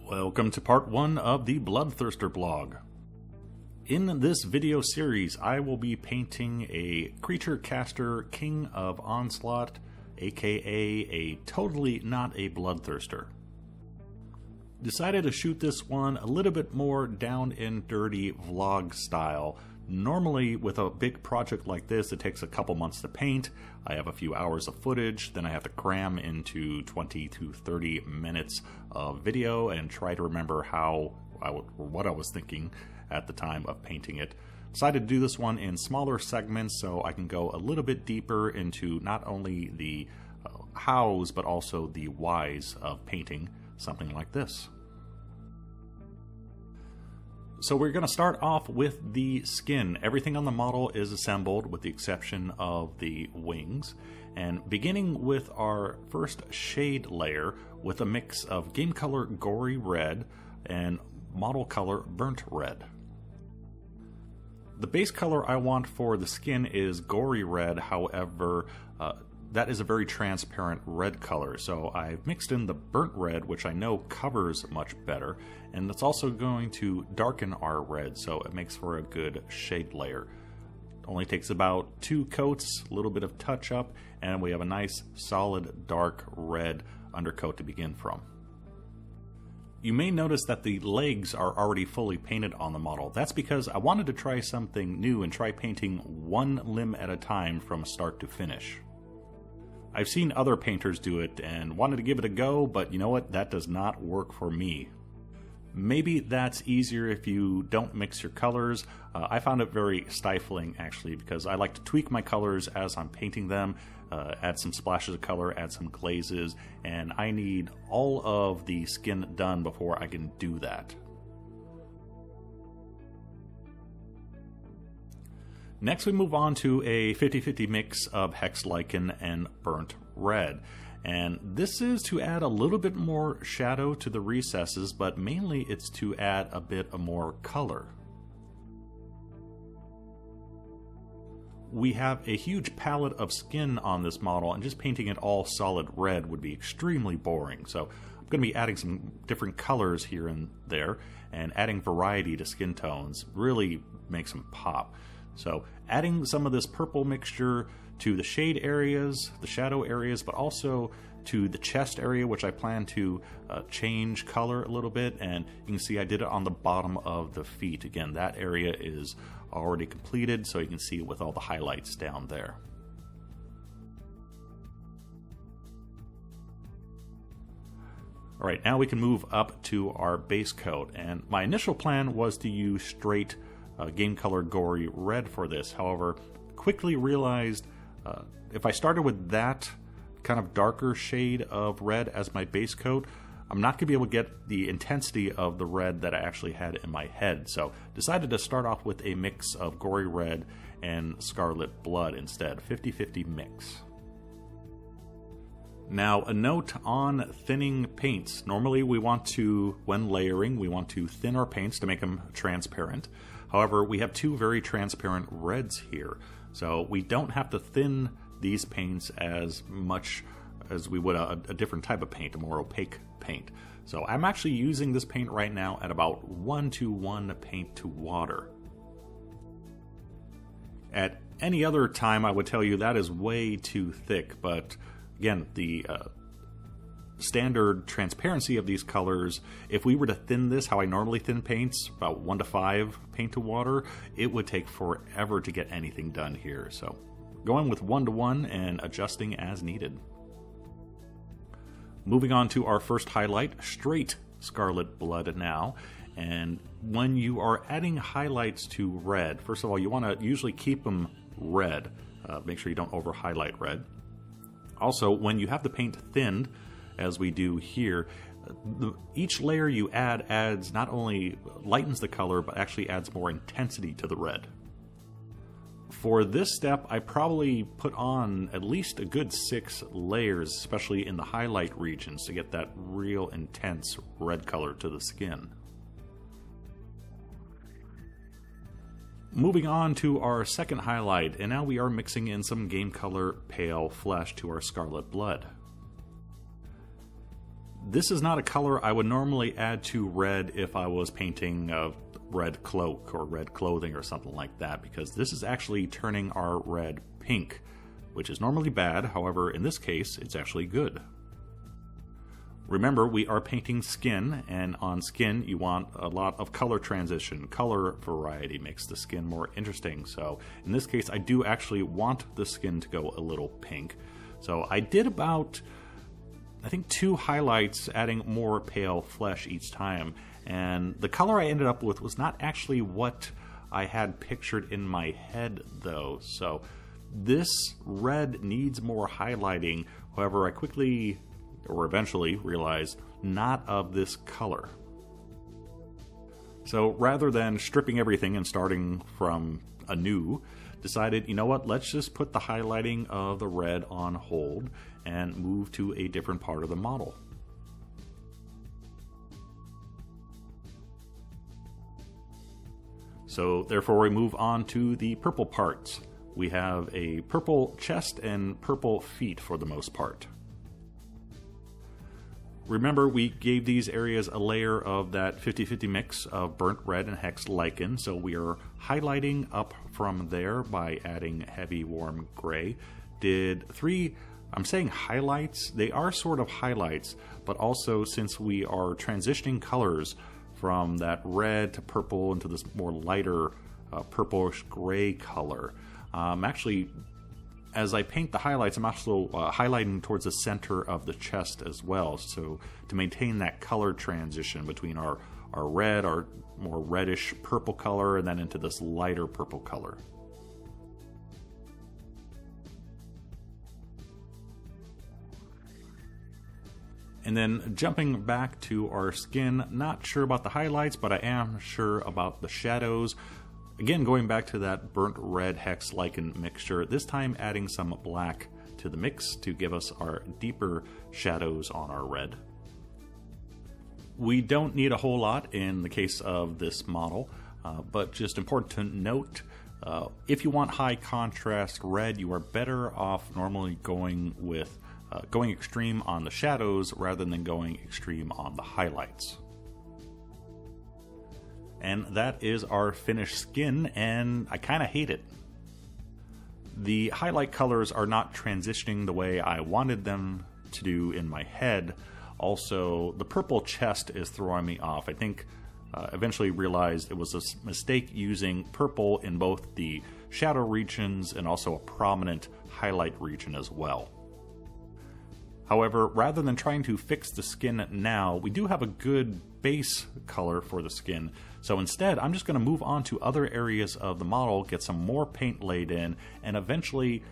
Welcome to part 1 of the Bloodthirster blog. In this video series, I will be painting a creature caster King of Onslaught, aka a totally not a Bloodthirster. Decided to shoot this one a little bit more down and dirty vlog style. Normally with a big project like this, it takes a couple months to paint. I have a few hours of footage, then I have to cram into 20 to 30 minutes of video and try to remember what I was thinking at the time of painting it. Decided to do this one in smaller segments so I can go a little bit deeper into not only the hows but also the whys of painting something like this. So we're going to start off with the skin. Everything on the model is assembled with the exception of the wings. And beginning with our first shade layer with a mix of game color gory red and model color burnt red. The base color I want for the skin is gory red, however, that is a very transparent red color, so I've mixed in the burnt red, which I know covers much better, and it's also going to darken our red, so it makes for a good shade layer. Only takes about 2 coats, a little bit of touch up, and we have a nice solid dark red undercoat to begin from. You may notice that the legs are already fully painted on the model. That's because I wanted to try something new and try painting one limb at a time from start to finish. I've seen other painters do it and wanted to give it a go, but you know what? That does not work for me. Maybe that's easier if you don't mix your colors. I found it very stifling actually because I like to tweak my colors as I'm painting them, add some splashes of color, add some glazes, and I need all of the skin done before I can do that. Next we move on to a 50-50 mix of Hex Lichen and Burnt Red. And this is to add a little bit more shadow to the recesses, but mainly it's to add a bit more color. We have a huge palette of skin on this model, and just painting it all solid red would be extremely boring. So I'm going to be adding some different colors here and there, and adding variety to skin tones really makes them pop. So adding some of this purple mixture to the shade areas, the shadow areas, but also to the chest area, which I plan to change color a little bit. And you can see I did it on the bottom of the feet. Again, that area is already completed, so you can see it with all the highlights down there. All right, now we can move up to our base coat. And my initial plan was to use straight game color gory red for this. However, quickly realized if I started with that kind of darker shade of red as my base coat, I'm not going to be able to get the intensity of the red that I actually had in my head. So decided to start off with a mix of gory red and scarlet blood instead, 50-50 mix. Now, a note on thinning paints. Normally we want to, when layering, we want to thin our paints to make them transparent. However, we have 2 very transparent reds here, so we don't have to thin these paints as much as we would a different type of paint, a more opaque paint. So I'm actually using this paint right now at about 1:1 paint to water. At any other time I would tell you that is way too thick, but again, the standard transparency of these colors, if we were to thin this how I normally thin paints, about 1:5 paint to water, it would take forever to get anything done here. So going with 1:1 and adjusting as needed. Moving on to our first highlight, straight scarlet blood now. And when you are adding highlights to red, first of all, you want to usually keep them red. Make sure you don't over highlight red. Also, when you have the paint thinned, as we do here, each layer you add adds not only lightens the color, but actually adds more intensity to the red. For this step, I probably put on at least a good 6 layers, especially in the highlight regions, to get that real intense red color to the skin. Moving on to our second highlight, and now we are mixing in some Game Color Pale Flesh to our Scarlet Blood. This is not a color I would normally add to red if I was painting a red cloak or red clothing or something like that, because this is actually turning our red pink, which is normally bad. However, in this case, it's actually good. Remember, we are painting skin, and on skin you want a lot of color transition. Color variety makes the skin more interesting. So in this case, I do actually want the skin to go a little pink. So I did about, I think, 2 highlights, adding more pale flesh each time. And the color I ended up with was not actually what I had pictured in my head, though. So this red needs more highlighting. However, I quickly, or eventually, realized not of this color. So rather than stripping everything and starting from anew, decided, you know what, let's just put the highlighting of the red on hold and move to a different part of the model. So therefore we move on to the purple parts. We have a purple chest and purple feet for the most part. Remember, we gave these areas a layer of that 50-50 mix of burnt red and hex lichen, so we are highlighting up from there by adding heavy warm gray. Did 3, I'm saying highlights, they are sort of highlights, but also since we are transitioning colors from that red to purple into this more lighter purplish gray color, actually, as I paint the highlights, I'm also highlighting towards the center of the chest as well, so to maintain that color transition between our red, our more reddish purple color, and then into this lighter purple color. And then jumping back to our skin, not sure about the highlights, but I am sure about the shadows. Again, going back to that burnt red hex lichen mixture, this time adding some black to the mix to give us our deeper shadows on our red. We don't need a whole lot in the case of this model, but just important to note, if you want high contrast red, you are better off normally going with going extreme on the shadows rather than going extreme on the highlights. And that is our finished skin, and I kind of hate it. The highlight colors are not transitioning the way I wanted them to do in my head. Also, the purple chest is throwing me off. I think eventually realized it was a mistake using purple in both the shadow regions and also a prominent highlight region as well. However, rather than trying to fix the skin now, we do have a good base color for the skin. So instead, I'm just going to move on to other areas of the model, get some more paint laid in, and eventually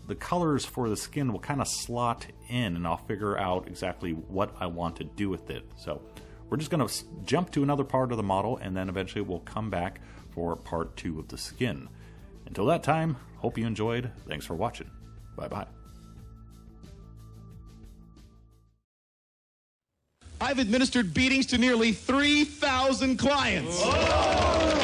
the colors for the skin will kind of slot in, and I'll figure out exactly what I want to do with it. So we're just going to jump to another part of the model, and then eventually we'll come back for part 2 of the skin. Until that time, hope you enjoyed. Thanks for watching. Bye-bye. I've administered beatings to nearly 3,000 clients. Oh!